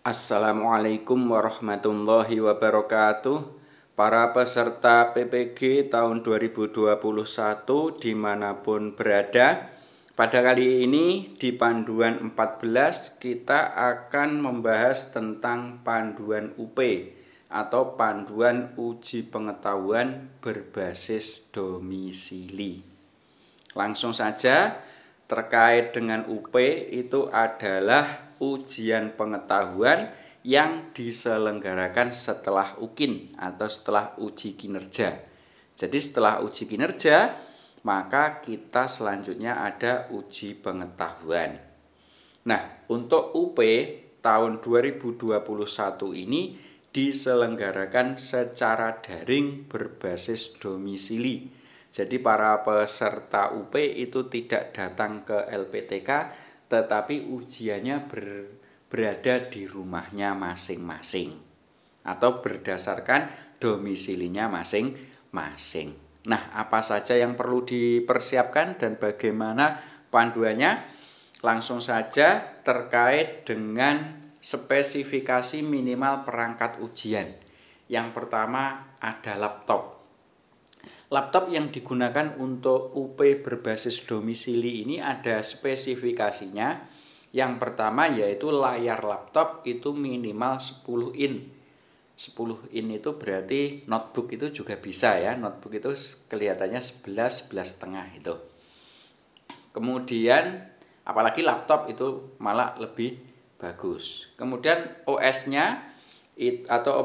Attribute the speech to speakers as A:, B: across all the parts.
A: Assalamualaikum warahmatullahi wabarakatuh. Para peserta PPG tahun 2021 dimanapun berada, pada kali ini di panduan 14 kita akan membahas tentang panduan UP atau panduan uji pengetahuan berbasis domisili. Langsung saja, terkait dengan UP itu adalah ujian pengetahuan yang diselenggarakan setelah UKIN atau setelah uji kinerja. Jadi setelah uji kinerja, maka kita selanjutnya ada uji pengetahuan. Nah, untuk UP tahun 2021 ini diselenggarakan secara daring berbasis domisili. Jadi para peserta UP itu tidak datang ke LPTK, tetapi ujiannya berada di rumahnya masing-masing atau berdasarkan domisilinya masing-masing. Nah, apa saja yang perlu dipersiapkan dan bagaimana panduannya? Langsung saja terkait dengan spesifikasi minimal perangkat ujian. Yang pertama ada laptop. Laptop yang digunakan untuk UP berbasis domisili ini ada spesifikasinya. Yang pertama yaitu layar laptop itu minimal 10 in. 10 in itu berarti notebook itu juga bisa ya. Notebook itu kelihatannya 11,5 itu. Kemudian apalagi laptop itu malah lebih bagus. Kemudian OS-nya atau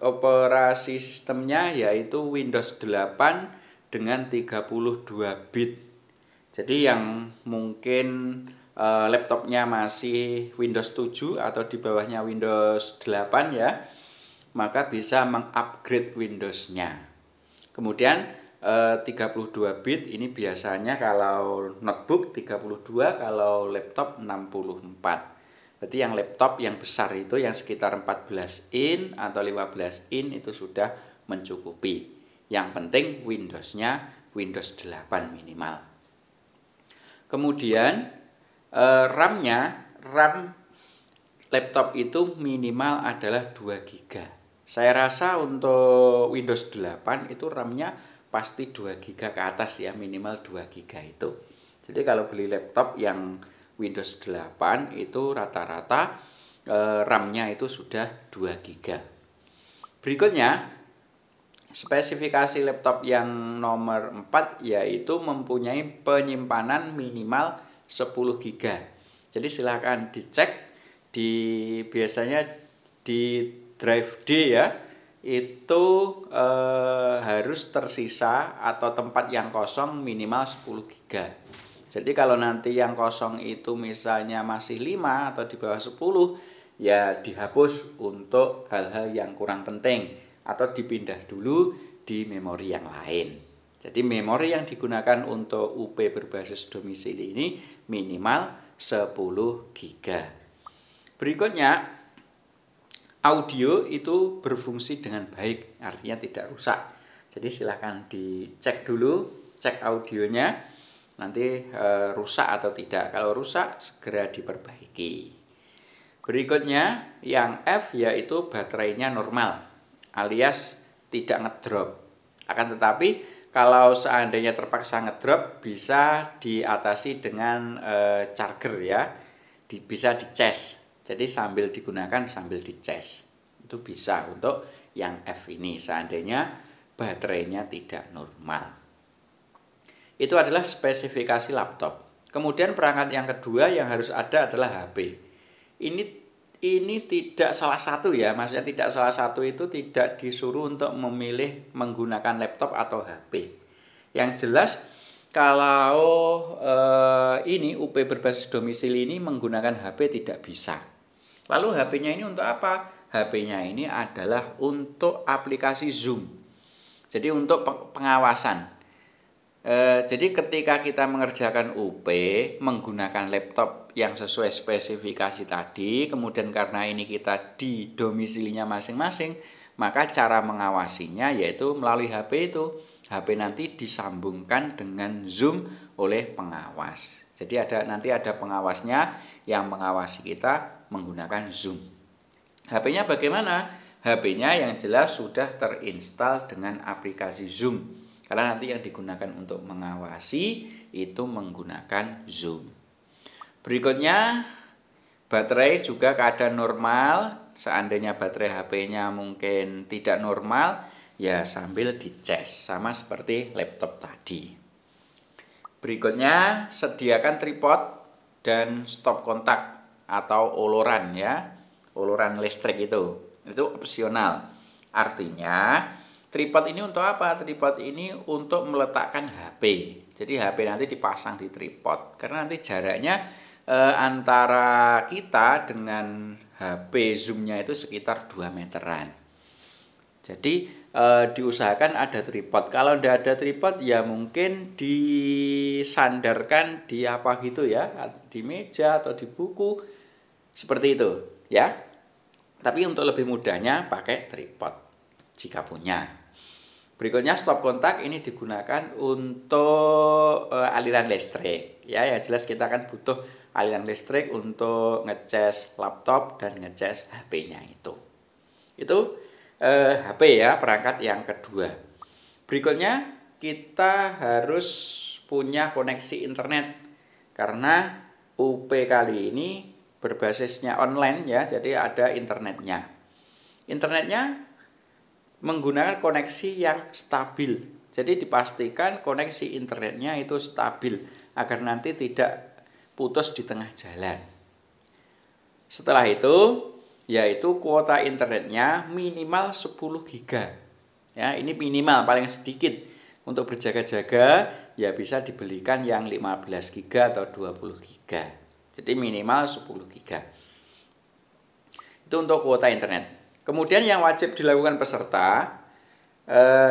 A: operasi sistemnya yaitu Windows 8 dengan 32 bit. Jadi yang mungkin laptopnya masih Windows 7 atau di bawahnya Windows 8 ya, maka bisa mengupgrade Windows-nya. Kemudian 32 bit ini biasanya kalau notebook 32, kalau laptop 64. Berarti yang laptop yang besar itu yang sekitar 14 in atau 15 in itu sudah mencukupi. Yang penting Windows-nya Windows 8 minimal. Kemudian RAM laptop itu minimal adalah 2 GB. Saya rasa untuk Windows 8 itu RAM-nya pasti 2 GB ke atas ya, minimal 2 GB itu. Jadi kalau beli laptop yang Windows 8 itu rata-rata RAM-nya itu sudah 2 GB. Berikutnya, spesifikasi laptop yang nomor 4 yaitu mempunyai penyimpanan minimal 10 GB. Jadi silakan dicek biasanya di drive D ya, itu harus tersisa atau tempat yang kosong minimal 10 GB. Jadi kalau nanti yang kosong itu misalnya masih 5 atau di bawah 10, ya dihapus untuk hal-hal yang kurang penting atau dipindah dulu di memori yang lain. Jadi memori yang digunakan untuk UP berbasis domisili ini minimal 10 GB. Berikutnya, audio itu berfungsi dengan baik, artinya tidak rusak. Jadi silahkan dicek dulu, cek audionya, nanti rusak atau tidak. Kalau rusak, segera diperbaiki. Berikutnya, yang F yaitu baterainya normal, alias tidak ngedrop. Akan tetapi, kalau seandainya terpaksa ngedrop, bisa diatasi dengan charger ya, bisa dicas. Jadi sambil digunakan sambil dicas. Itu bisa untuk yang F ini, seandainya baterainya tidak normal. Itu adalah spesifikasi laptop. Kemudian perangkat yang kedua yang harus ada adalah HP. Ini tidak salah satu ya, maksudnya tidak salah satu itu tidak disuruh untuk memilih menggunakan laptop atau HP. Yang jelas kalau ini UP berbasis domisili ini menggunakan HP tidak bisa. Lalu HP-nya ini untuk apa? HP-nya ini adalah untuk aplikasi Zoom. Jadi untuk pengawasan. Jadi ketika kita mengerjakan UP menggunakan laptop yang sesuai spesifikasi tadi, kemudian karena ini kita di domisilinya masing-masing, maka cara mengawasinya yaitu melalui HP itu. HP nanti disambungkan dengan Zoom oleh pengawas. Jadi nanti ada pengawasnya yang mengawasi kita menggunakan Zoom. HP-nya bagaimana? HP-nya yang jelas sudah terinstal dengan aplikasi Zoom. Karena nanti yang digunakan untuk mengawasi itu menggunakan Zoom. Berikutnya, baterai juga keadaan normal. Seandainya baterai HP-nya mungkin tidak normal, ya sambil dicas, sama seperti laptop tadi. Berikutnya, sediakan tripod dan stop kontak atau oloran ya. Uluran listrik itu opsional. Artinya tripod ini untuk apa? Tripod ini untuk meletakkan HP. Jadi HP nanti dipasang di tripod karena nanti jaraknya antara kita dengan HP zoomnya itu sekitar 2 meteran. Jadi diusahakan ada tripod. Kalau tidak ada tripod ya mungkin disandarkan di apa gitu ya, di meja atau di buku seperti itu ya. Tapi untuk lebih mudahnya pakai tripod jika punya. Berikutnya stop kontak ini digunakan untuk aliran listrik. Ya jelas kita akan butuh aliran listrik untuk ngecas laptop dan ngecas HP-nya itu. Itu HP ya, perangkat yang kedua. Berikutnya kita harus punya koneksi internet karena UP kali ini berbasisnya online ya, jadi ada internetnya. Internetnya menggunakan koneksi yang stabil. Jadi dipastikan koneksi internetnya itu stabil agar nanti tidak putus di tengah jalan. Setelah itu, yaitu kuota internetnya minimal 10 GB. Ya, ini minimal paling sedikit. Untuk berjaga-jaga ya bisa dibelikan yang 15 GB atau 20 GB. Jadi minimal 10 GB. Itu untuk kuota internet. Kemudian yang wajib dilakukan peserta,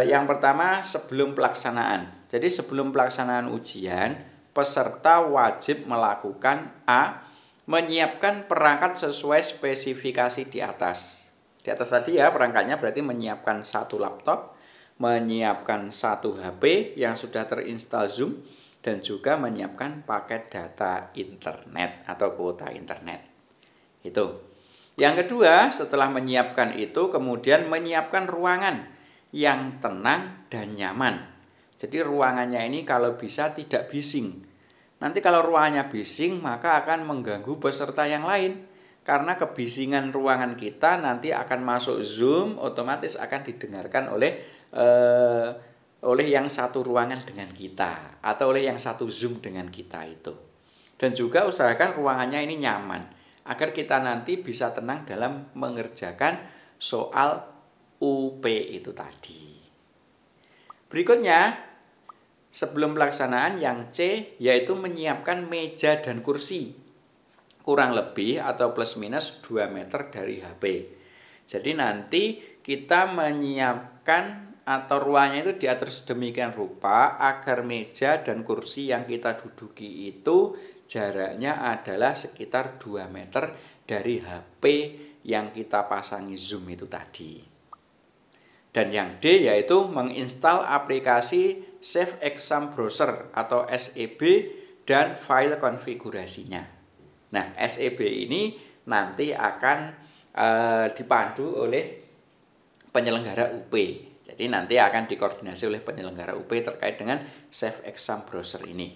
A: yang pertama sebelum pelaksanaan. Jadi sebelum pelaksanaan ujian, peserta wajib melakukan A. Menyiapkan perangkat sesuai spesifikasi di atas. Di atas tadi ya perangkatnya berarti menyiapkan satu laptop, menyiapkan satu HP yang sudah terinstal Zoom, dan juga menyiapkan paket data internet atau kuota internet. Itu. Yang kedua, setelah menyiapkan itu, kemudian menyiapkan ruangan yang tenang dan nyaman. Jadi ruangannya ini kalau bisa tidak bising. Nanti kalau ruangannya bising, maka akan mengganggu peserta yang lain. Karena kebisingan ruangan kita nanti akan masuk Zoom, otomatis akan didengarkan oleh yang satu ruangan dengan kita atau oleh yang satu Zoom dengan kita itu. Dan juga usahakan ruangannya ini nyaman agar kita nanti bisa tenang dalam mengerjakan soal UP itu tadi. Berikutnya, sebelum pelaksanaan yang C yaitu menyiapkan meja dan kursi kurang lebih atau plus minus 2 meter dari HP. Jadi nanti kita menyiapkan atau ruangnya itu diatur sedemikian rupa agar meja dan kursi yang kita duduki itu jaraknya adalah sekitar 2 meter dari HP yang kita pasangi Zoom itu tadi. Dan yang D yaitu menginstal aplikasi Save Exam Browser atau SEB dan file konfigurasinya. Nah, SEB ini nanti akan dipandu oleh penyelenggara UP. Jadi nanti akan dikoordinasi oleh penyelenggara UP terkait dengan Save Exam Browser ini.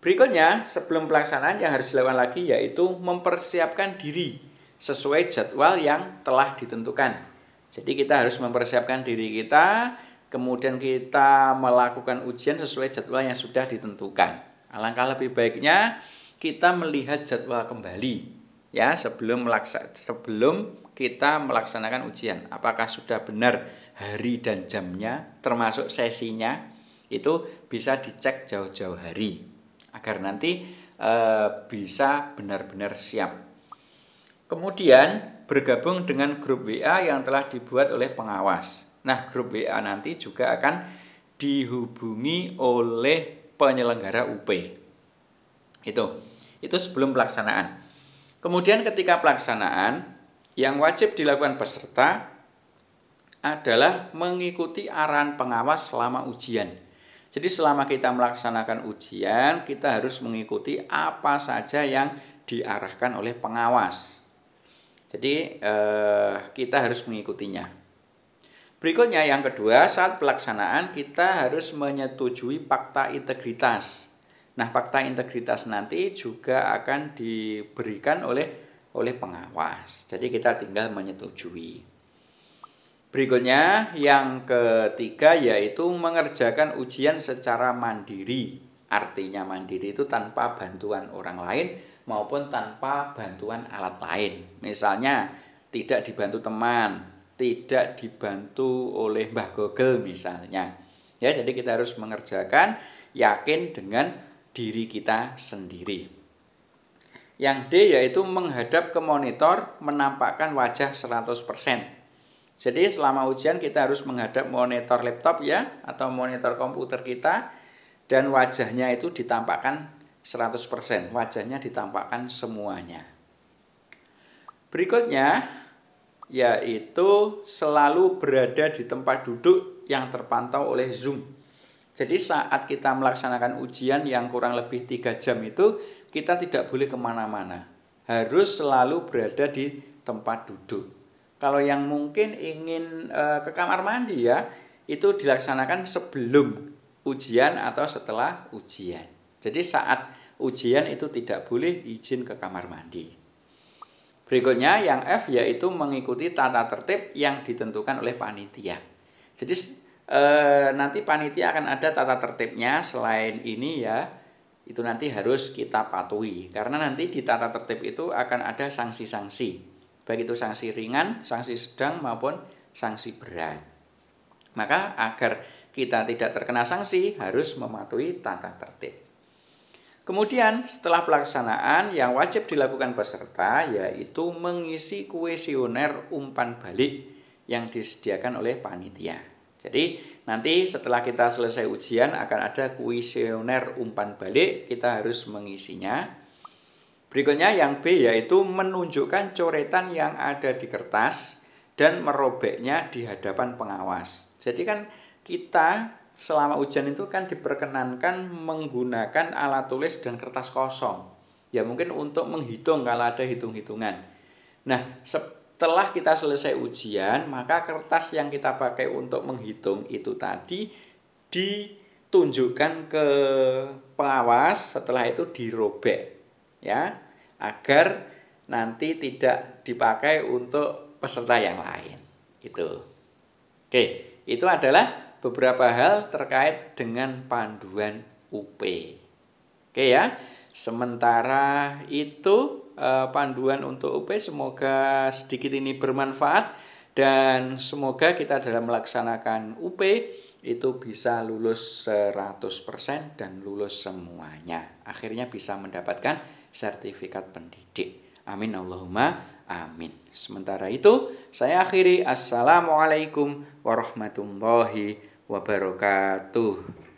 A: Berikutnya, sebelum pelaksanaan yang harus dilakukan lagi yaitu mempersiapkan diri sesuai jadwal yang telah ditentukan. Jadi kita harus mempersiapkan diri kita, kemudian kita melakukan ujian sesuai jadwal yang sudah ditentukan. Alangkah lebih baiknya kita melihat jadwal kembali ya sebelum kita melaksanakan ujian. Apakah sudah benar hari dan jamnya termasuk sesinya, itu bisa dicek jauh-jauh hari agar nanti bisa benar-benar siap. Kemudian bergabung dengan grup WA yang telah dibuat oleh pengawas. Nah, grup WA nanti juga akan dihubungi oleh penyelenggara UP. Itu sebelum pelaksanaan. Kemudian ketika pelaksanaan, yang wajib dilakukan peserta adalah mengikuti arahan pengawas selama ujian. Jadi selama kita melaksanakan ujian, kita harus mengikuti apa saja yang diarahkan oleh pengawas. Jadi kita harus mengikutinya. Berikutnya yang kedua, saat pelaksanaan kita harus menyetujui fakta integritas. Nah, fakta integritas nanti juga akan diberikan oleh pengawas. Jadi kita tinggal menyetujui. Berikutnya yang ketiga yaitu mengerjakan ujian secara mandiri. Artinya mandiri itu tanpa bantuan orang lain maupun tanpa bantuan alat lain. Misalnya tidak dibantu teman, tidak dibantu oleh Mbah Google misalnya. Ya, jadi kita harus mengerjakan yakin dengan diri kita sendiri. Yang D yaitu menghadap ke monitor menampakkan wajah 100%. Jadi selama ujian kita harus menghadap monitor laptop ya atau monitor komputer kita dan wajahnya itu ditampakkan 100%. Wajahnya ditampakkan semuanya. Berikutnya yaitu selalu berada di tempat duduk yang terpantau oleh Zoom. Jadi saat kita melaksanakan ujian yang kurang lebih 3 jam itu kita tidak boleh kemana-mana. Harus selalu berada di tempat duduk. Kalau yang mungkin ingin ke kamar mandi ya, itu dilaksanakan sebelum ujian atau setelah ujian. Jadi saat ujian itu tidak boleh izin ke kamar mandi. Berikutnya yang F yaitu mengikuti tata tertib yang ditentukan oleh panitia. Jadi nanti panitia akan ada tata tertibnya selain ini ya, itu nanti harus kita patuhi. Karena nanti di tata tertib itu akan ada sanksi-sanksi. Baik itu sanksi ringan, sanksi sedang maupun sanksi berat. Maka agar kita tidak terkena sanksi harus mematuhi tata tertib. Kemudian setelah pelaksanaan yang wajib dilakukan peserta yaitu mengisi kuesioner umpan balik yang disediakan oleh panitia. Jadi nanti setelah kita selesai ujian akan ada kuesioner umpan balik, kita harus mengisinya. Berikutnya yang B yaitu menunjukkan coretan yang ada di kertas dan merobeknya di hadapan pengawas. Jadi kan kita selama ujian itu kan diperkenankan menggunakan alat tulis dan kertas kosong. Ya mungkin untuk menghitung kalau ada hitung-hitungan. Nah setelah kita selesai ujian maka kertas yang kita pakai untuk menghitung itu tadi ditunjukkan ke pengawas, setelah itu dirobek. Ya, agar nanti tidak dipakai untuk peserta yang lain. Itu. Oke, itu adalah beberapa hal terkait dengan panduan UP. Oke ya. Sementara itu panduan untuk UP semoga sedikit ini bermanfaat dan semoga kita dalam melaksanakan UP itu bisa lulus 100% dan lulus semuanya. Akhirnya bisa mendapatkan sertifikat pendidik. Amin Allahumma amin. Sementara itu saya akhiri. Assalamualaikum warahmatullahi wabarakatuh.